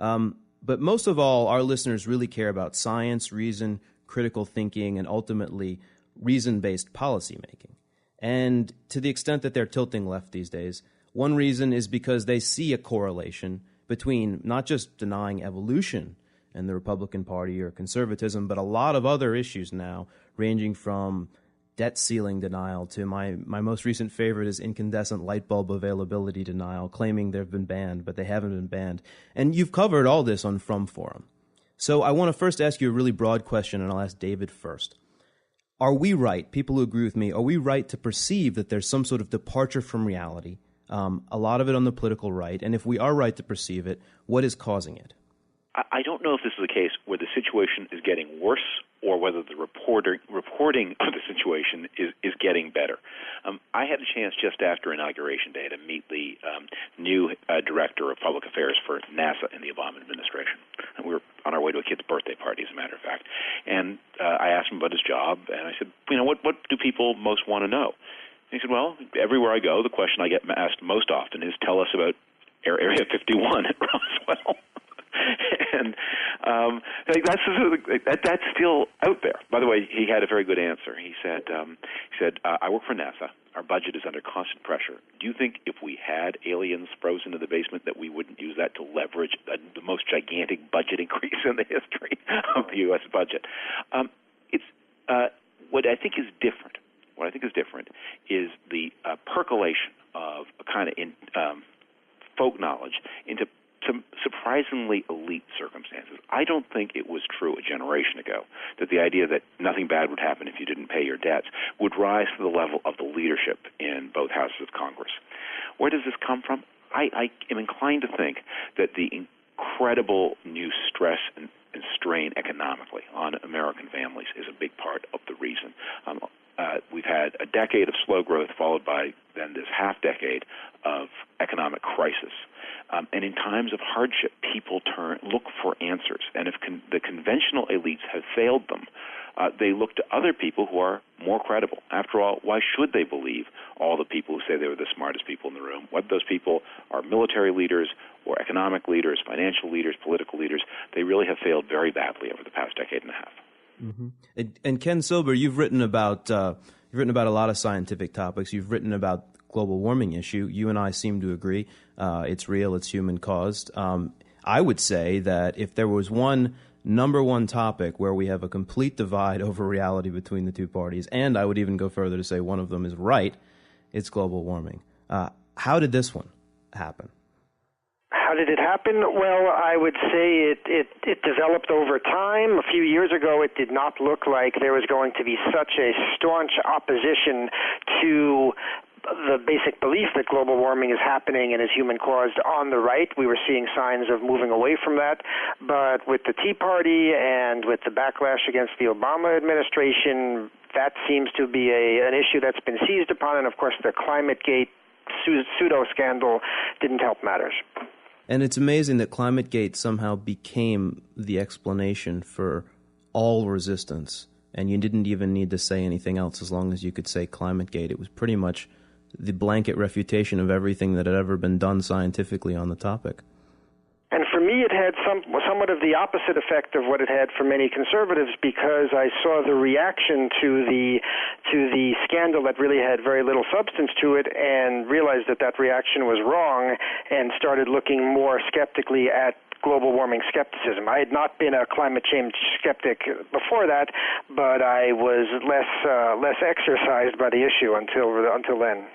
But most of all, our listeners really care about science, reason, critical thinking, and ultimately reason-based policymaking. And to the extent that they're tilting left these days, one reason is because they see a correlation between not just denying evolution in the Republican Party or conservatism, but a lot of other issues now, ranging from debt ceiling denial to my most recent favorite is incandescent light bulb availability denial, claiming they've been banned, but they haven't been banned. And you've covered all this on From Forum. So I want to first ask you a really broad question, and I'll ask David first. Are we right, people who agree with me, are we right to perceive that there's some sort of departure from reality, a lot of it on the political right, and if we are right to perceive it, what is causing it? I don't know if this is a case where the situation is getting worse or whether the reporting of the situation is getting better. I had a chance just after Inauguration Day to meet the new director of public affairs for NASA in the Obama administration. And we were on our way to a kid's birthday party, as a matter of fact. And I asked him about his job, and I said, what do people most want to know? And he said, well, everywhere I go, the question I get asked most often is, tell us about Area 51 at Roswell. And that's still out there. By the way, he had a very good answer. He said, I work for NASA. Our budget is under constant pressure. Do you think if we had aliens frozen in the basement that we wouldn't use that to leverage the most gigantic budget increase in the history of the U.S. budget? What I think is different. What I think is different is the percolation of a kind of folk knowledge into some surprisingly elite circumstances. I don't think it was true a generation ago that the idea that nothing bad would happen if you didn't pay your debts would rise to the level of the leadership in both houses of Congress. Where does this come from? I am inclined to think that the incredible new stress and strain economically on American families is a big part of the reason. We've had a decade of slow growth followed by then this half-decade of economic crisis. And in times of hardship, people look for answers. And if the conventional elites have failed them, they look to other people who are more credible. After all, why should they believe all the people who say they were the smartest people in the room? Whether those people are military leaders or economic leaders, financial leaders, political leaders, they really have failed very badly over the past decade and a half. Mm-hmm. And Ken Silber, you've written about a lot of scientific topics. You've written about global warming issue. You and I seem to agree. It's real. It's human caused. I would say that if there was number one topic where we have a complete divide over reality between the two parties, and I would even go further to say one of them is right, it's global warming. How did this one happen? How did it happen? Well, I would say it developed over time. A few years ago, it did not look like there was going to be such a staunch opposition to the basic belief that global warming is happening and is human-caused on the right. We were seeing signs of moving away from that. But with the Tea Party and with the backlash against the Obama administration, that seems to be an issue that's been seized upon. And, of course, the ClimateGate pseudo-scandal didn't help matters. And it's amazing that ClimateGate somehow became the explanation for all resistance, and you didn't even need to say anything else as long as you could say ClimateGate. It was pretty much the blanket refutation of everything that had ever been done scientifically on the topic. And for me, it had somewhat of the opposite effect of what it had for many conservatives, because I saw the reaction to the scandal that really had very little substance to it, and realized that reaction was wrong, and started looking more skeptically at global warming skepticism. I had not been a climate change skeptic before that, but I was less exercised by the issue until then.